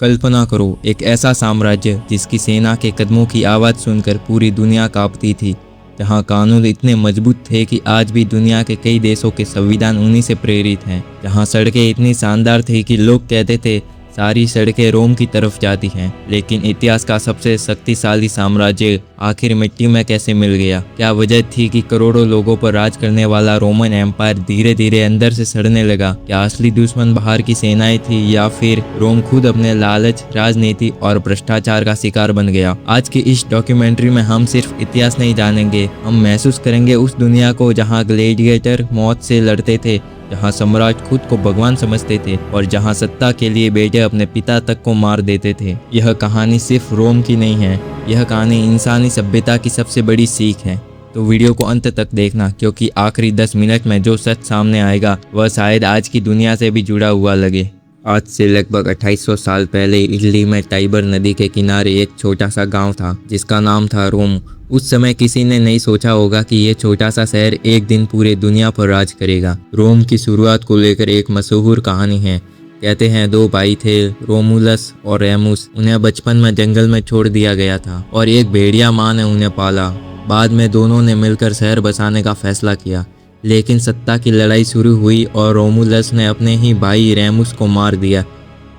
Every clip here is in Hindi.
कल्पना करो एक ऐसा साम्राज्य जिसकी सेना के कदमों की आवाज़ सुनकर पूरी दुनिया कांपती थी, जहां कानून इतने मजबूत थे कि आज भी दुनिया के कई देशों के संविधान उन्हीं से प्रेरित हैं, जहां सड़कें इतनी शानदार थी कि लोग कहते थे सारी सड़कें रोम की तरफ जाती हैं। लेकिन इतिहास का सबसे शक्तिशाली साम्राज्य आखिर मिट्टी में कैसे मिल गया? क्या वजह थी कि करोड़ों लोगों पर राज करने वाला रोमन एम्पायर धीरे धीरे अंदर से सड़ने लगा? क्या असली दुश्मन बाहर की सेनाएं थी या फिर रोम खुद अपने लालच, राजनीति और भ्रष्टाचार का शिकार बन गया? आज की इस डॉक्यूमेंट्री में हम सिर्फ इतिहास नहीं जानेंगे, हम महसूस करेंगे उस दुनिया को जहाँ ग्लेडिएटर मौत से लड़ते थे, जहां सम्राट खुद को भगवान समझते थे और जहां सत्ता के लिए बेटे अपने पिता तक को मार देते थे। यह कहानी सिर्फ रोम की नहीं है, यह कहानी इंसानी सभ्यता की सबसे बड़ी सीख है। तो वीडियो को अंत तक देखना, क्योंकि आखिरी 10 मिनट में जो सच सामने आएगा वह शायद आज की दुनिया से भी जुड़ा हुआ लगे। आज से लगभग 2800 साल पहले इटली में टाइबर नदी के किनारे एक छोटा सा गांव था जिसका नाम था रोम। उस समय किसी ने नहीं सोचा होगा कि ये छोटा सा शहर एक दिन पूरे दुनिया पर राज करेगा। रोम की शुरुआत को लेकर एक मशहूर कहानी है। कहते हैं 2 भाई थे, रोमुलस और रेमुस। उन्हें बचपन में जंगल में छोड़ दिया गया था और एक भेड़िया माँ ने उन्हें पाला। बाद में दोनों ने मिलकर शहर बसाने का फैसला किया, लेकिन सत्ता की लड़ाई शुरू हुई और रोमुलस ने अपने ही भाई रेमुस को मार दिया।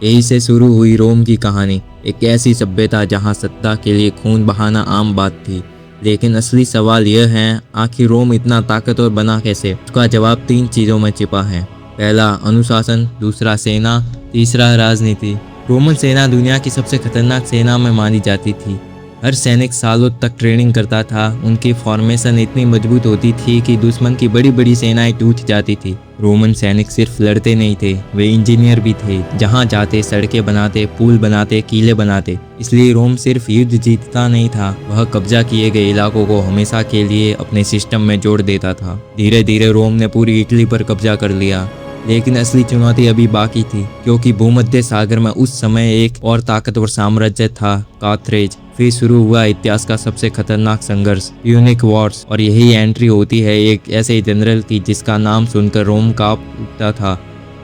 यही से शुरू हुई रोम की कहानी, एक ऐसी सभ्यता जहां सत्ता के लिए खून बहाना आम बात थी। लेकिन असली सवाल यह है, आखिर रोम इतना ताकतवर बना कैसे? उसका जवाब 3 चीज़ों में छिपा है। पहला अनुशासन, दूसरा सेना, तीसरा राजनीति। रोमन सेना दुनिया की सबसे खतरनाक सेना में मानी जाती थी। हर सैनिक सालों तक ट्रेनिंग करता था। उनकी फॉर्मेशन इतनी मजबूत होती थी कि दुश्मन की बड़ी बड़ी सेनाएं टूट जाती थी। रोमन सैनिक सिर्फ लड़ते नहीं थे, वे इंजीनियर भी थे। जहां जाते सड़कें बनाते, पुल बनाते, किले बनाते। इसलिए रोम सिर्फ युद्ध जीतता नहीं था, वह कब्जा किए गए इलाकों को हमेशा के लिए अपने सिस्टम में जोड़ देता था। धीरे धीरे रोम ने पूरी इटली पर कब्जा कर लिया। लेकिन असली चुनौती अभी बाकी थी, क्योंकि भूमध्य सागर में उस समय एक और ताकतवर साम्राज्य था, कार्थरेज। फिर शुरू हुआ इतिहास का सबसे खतरनाक संघर्ष, प्यूनिक वॉर्स। और यही एंट्री होती है एक ऐसे जनरल की जिसका नाम सुनकर रोम कांप उठता था,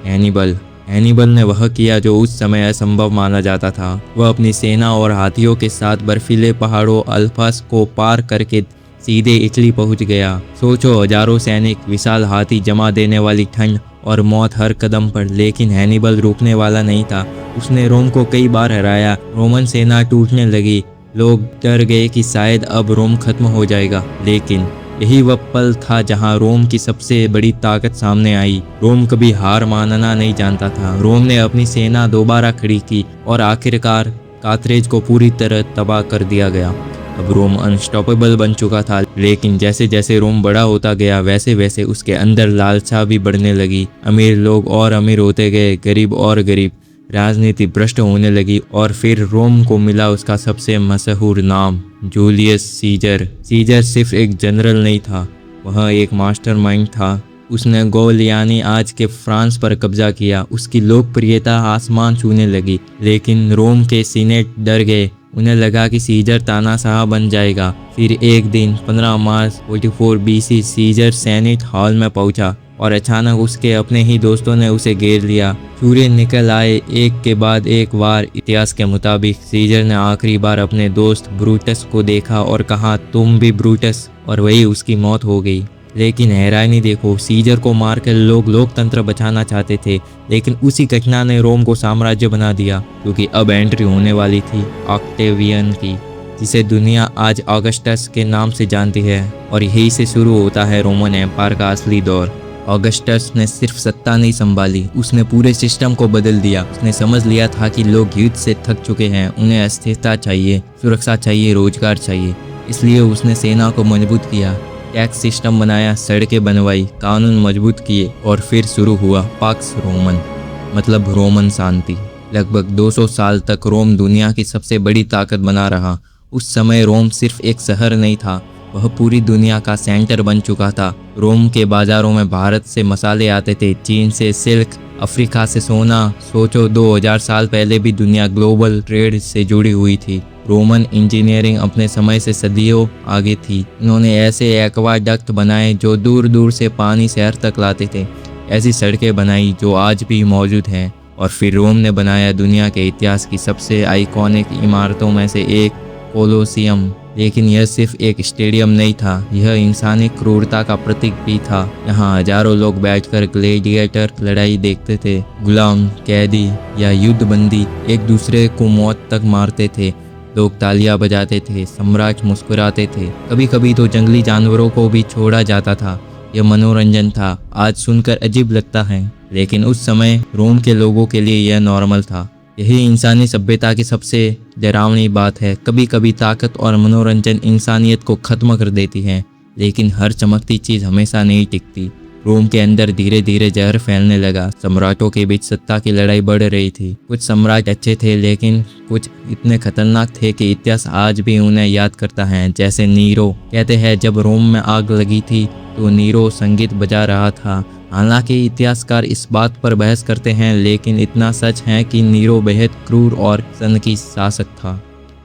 हैनिबल। हैनिबल ने वह किया जो उस समय असंभव माना जाता था। वह अपनी सेना और हाथियों के साथ बर्फीले पहाड़ों अल्पास को पार करके सीधे इटली पहुंच गया। सोचो, हजारों सैनिक, विशाल हाथी, जमा देने वाली ठंड और मौत हर कदम पर। लेकिन हैनिबल रुकने वाला नहीं था। उसने रोम को कई बार हराया। रोमन सेना टूटने लगी। लोग डर गए कि शायद अब रोम खत्म हो जाएगा। लेकिन यही वह पल था जहां रोम की सबसे बड़ी ताकत सामने आई। रोम कभी हार मानना नहीं जानता था। रोम ने अपनी सेना दोबारा खड़ी की और आखिरकार कार्थरेज को पूरी तरह तबाह कर दिया गया। अब रोम अनस्टॉपेबल बन चुका था। लेकिन जैसे जैसे रोम बड़ा होता गया वैसे वैसे उसके अंदर लालसा भी बढ़ने लगी। अमीर लोग और अमीर होते गए, गरीब और गरीब। राजनीति भ्रष्ट होने लगी और फिर रोम को मिला उसका सबसे मशहूर नाम, जूलियस सीजर। सीजर सिर्फ एक जनरल नहीं था, वह एक मास्टरमाइंड था। उसने गौल यानी आज के फ्रांस पर कब्जा किया। उसकी लोकप्रियता आसमान छूने लगी। लेकिन रोम के सीनेट डर गए। उन्हें लगा कि सीजर तानाशाह बन जाएगा। फिर एक दिन 15 मार्च 44 BC सीजर सेनेट हॉल में पहुंचा और अचानक उसके अपने ही दोस्तों ने उसे घेर लिया। सूर्य निकल आए एक के बाद एक वार। इतिहास के मुताबिक सीजर ने आखिरी बार अपने दोस्त ब्रूटस को देखा और कहा, तुम भी ब्रूटस, और वही उसकी मौत हो गई। लेकिन हैरानी देखो, सीजर को मारकर लोग लोकतंत्र बचाना चाहते थे, लेकिन उसी घटना ने रोम को साम्राज्य बना दिया, क्योंकि अब एंट्री होने वाली थी ऑक्टेवियन की, जिसे दुनिया आज ऑगस्टस के नाम से जानती है। और यही से शुरू होता है रोमन एम्पायर का असली दौर। ऑगस्टस ने सिर्फ सत्ता नहीं संभाली, उसने पूरे सिस्टम को बदल दिया। उसने समझ लिया था कि लोग युद्ध से थक चुके हैं, उन्हें अस्थिरता चाहिए, सुरक्षा चाहिए, रोजगार चाहिए। इसलिए उसने सेना को मजबूत किया, टैक्स सिस्टम बनाया, सड़कें बनवाई, कानून मजबूत किए और फिर शुरू हुआ पाक्स रोमन, मतलब रोमन शांति। लगभग 200 साल तक रोम दुनिया की सबसे बड़ी ताकत बना रहा। उस समय रोम सिर्फ एक शहर नहीं था, वह पूरी दुनिया का सेंटर बन चुका था। रोम के बाजारों में भारत से मसाले आते थे, चीन से सिल्क, अफ्रीका से सोना। सोचो 2000 साल पहले भी दुनिया ग्लोबल ट्रेड से जुड़ी हुई थी। रोमन इंजीनियरिंग अपने समय से सदियों आगे थी। इन्होंने ऐसे एक्वाडक्ट बनाए जो दूर दूर से पानी शहर तक लाते थे, ऐसी सड़कें बनाई जो आज भी मौजूद हैं, और फिर रोम ने बनाया दुनिया के इतिहास की सबसे आइकॉनिक इमारतों में से एक कोलोसियम। लेकिन यह सिर्फ एक स्टेडियम नहीं था, यह इंसानी क्रूरता का प्रतीक भी था। यहाँ हजारों लोग बैठकर ग्लेडिएटर लड़ाई देखते थे। गुलाम, कैदी या युद्ध बंदी एक दूसरे को मौत तक मारते थे। लोग तालियां बजाते थे, सम्राट मुस्कुराते थे, कभी कभी तो जंगली जानवरों को भी छोड़ा जाता था। यह मनोरंजन था। आज सुनकर अजीब लगता है, लेकिन उस समय रोम के लोगों के लिए यह नॉर्मल था। यही इंसानी सभ्यता की सबसे डरावनी बात है। कभी कभी ताकत और मनोरंजन इंसानियत को खत्म कर देती है, लेकिन हर चमकती चीज़ हमेशा नहीं टिकती। रोम के अंदर धीरे धीरे जहर फैलने लगा। सम्राटों के बीच सत्ता की लड़ाई बढ़ रही थी। कुछ सम्राट अच्छे थे, लेकिन कुछ इतने खतरनाक थे कि इतिहास आज भी उन्हें याद करता है। जैसे नीरो। कहते हैं जब रोम में आग लगी थी तो नीरो संगीत बजा रहा था। हालांकि इतिहासकार इस बात पर बहस करते हैं, लेकिन इतना सच है कि नीरो बेहद क्रूर और सनकी शासक था।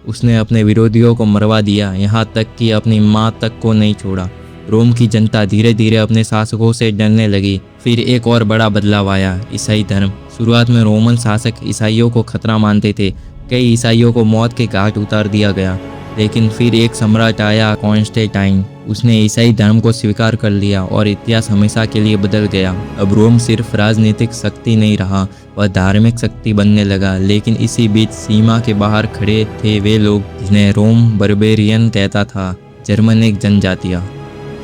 उसने अपने विरोधियों को मरवा दिया, यहाँ तक कि अपनी माँ तक को नहीं छोड़ा। रोम की जनता धीरे धीरे अपने शासकों से डरने लगी। फिर एक और बड़ा बदलाव आया, ईसाई धर्म। शुरुआत में रोमन शासक ईसाइयों को खतरा मानते थे। कई ईसाइयों को मौत के घाट उतार दिया गया। लेकिन फिर एक सम्राट आया, कॉन्स्टेंटाइन। उसने ईसाई धर्म को स्वीकार कर लिया और इतिहास हमेशा के लिए बदल गया। अब रोम सिर्फ राजनीतिक शक्ति नहीं रहा, वह धार्मिक शक्ति बनने लगा। लेकिन इसी बीच सीमा के बाहर खड़े थे वे लोग जिन्हें रोम बर्बेरियन कहता था, जर्मनिक जनजातियाँ।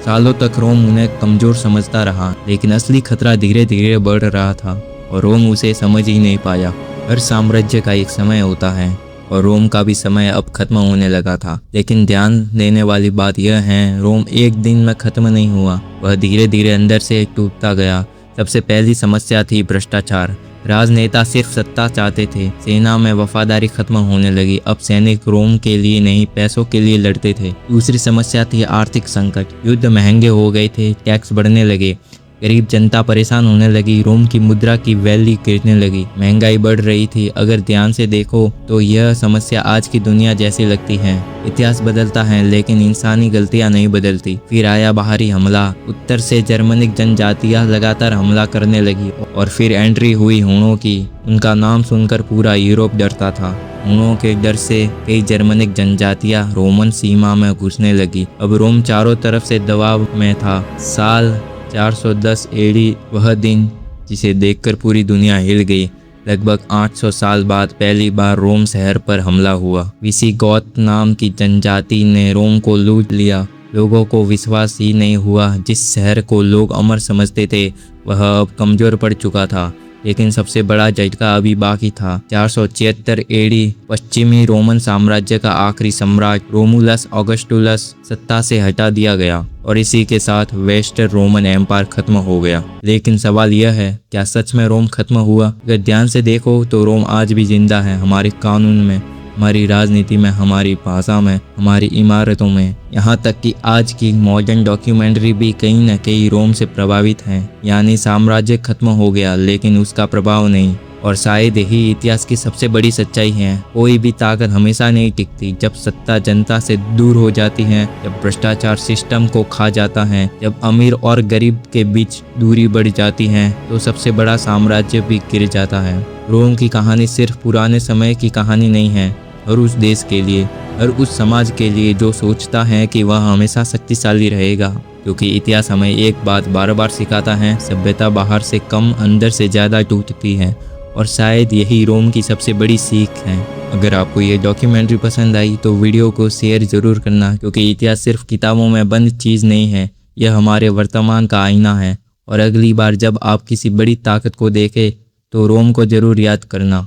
सालों तक रोम उन्हें कमज़ोर समझता रहा, लेकिन असली खतरा धीरे धीरे बढ़ रहा था और रोम उसे समझ ही नहीं पाया। हर साम्राज्य का एक समय होता है और रोम का भी समय अब खत्म होने लगा था। लेकिन ध्यान देने वाली बात यह है, रोम एक दिन में खत्म नहीं हुआ, वह धीरे धीरे अंदर से टूटता गया। सबसे पहली समस्या थी भ्रष्टाचार। राजनेता सिर्फ सत्ता चाहते थे। सेना में वफादारी खत्म होने लगी। अब सैनिक रोम के लिए नहीं, पैसों के लिए लड़ते थे। दूसरी समस्या थी आर्थिक संकट। युद्ध महंगे हो गए थे, टैक्स बढ़ने लगे, गरीब जनता परेशान होने लगी। रोम की मुद्रा की वैल्यू गिरने लगी, महंगाई बढ़ रही थी। अगर ध्यान से देखो तो यह समस्या आज की दुनिया जैसी लगती है। इतिहास बदलता है, लेकिन इंसानी गलतियां नहीं बदलती। फिर आया बाहरी हमला। उत्तर से जर्मनिक जनजातियां लगातार हमला करने लगी और फिर एंट्री हुई हुनों की। उनका नाम सुनकर पूरा यूरोप डरता था। हुनों के डर से कई जर्मनिक जनजातियां रोमन सीमा में घुसने लगी। अब रोम चारों तरफ से दबाव में था। साल 410 एडी, वह दिन जिसे देखकर पूरी दुनिया हिल गई। लगभग 800 साल बाद पहली बार रोम शहर पर हमला हुआ। विसिगोथ नाम की जनजाति ने रोम को लूट लिया। लोगों को विश्वास ही नहीं हुआ। जिस शहर को लोग अमर समझते थे वह अब कमजोर पड़ चुका था। लेकिन सबसे बड़ा झटका अभी बाकी था। 476 एडी, पश्चिमी रोमन साम्राज्य का आखिरी सम्राट रोमुलस ऑगस्टुलस सत्ता से हटा दिया गया और इसी के साथ वेस्टर्न रोमन एम्पायर खत्म हो गया। लेकिन सवाल यह है, क्या सच में रोम खत्म हुआ? अगर ध्यान से देखो तो रोम आज भी जिंदा है, हमारे कानून में, हमारी राजनीति में, हमारी भाषा में, हमारी इमारतों में। यहाँ तक कि आज की मॉडर्न डॉक्यूमेंट्री भी कहीं न कहीं रोम से प्रभावित है। यानी साम्राज्य खत्म हो गया, लेकिन उसका प्रभाव नहीं। और शायद यही इतिहास की सबसे बड़ी सच्चाई है। कोई भी ताकत हमेशा नहीं टिकती। जब सत्ता जनता से दूर हो जाती है, जब भ्रष्टाचार सिस्टम को खा जाता है, जब अमीर और गरीब के बीच दूरी बढ़ जाती है, तो सबसे बड़ा साम्राज्य भी गिर जाता है। रोम की कहानी सिर्फ पुराने समय की कहानी नहीं है, और उस देश के लिए, और उस समाज के लिए जो सोचता है कि वह हमेशा शक्तिशाली रहेगा। क्योंकि इतिहास हमें एक बात बार बार सिखाता है, सभ्यता बाहर से कम, अंदर से ज़्यादा टूटती है। और शायद यही रोम की सबसे बड़ी सीख है। अगर आपको ये डॉक्यूमेंट्री पसंद आई तो वीडियो को शेयर ज़रूर करना, क्योंकि इतिहास सिर्फ किताबों में बंद चीज़ नहीं है, यह हमारे वर्तमान का आईना है। और अगली बार जब आप किसी बड़ी ताकत को देखें तो रोम को ज़रूर याद करना।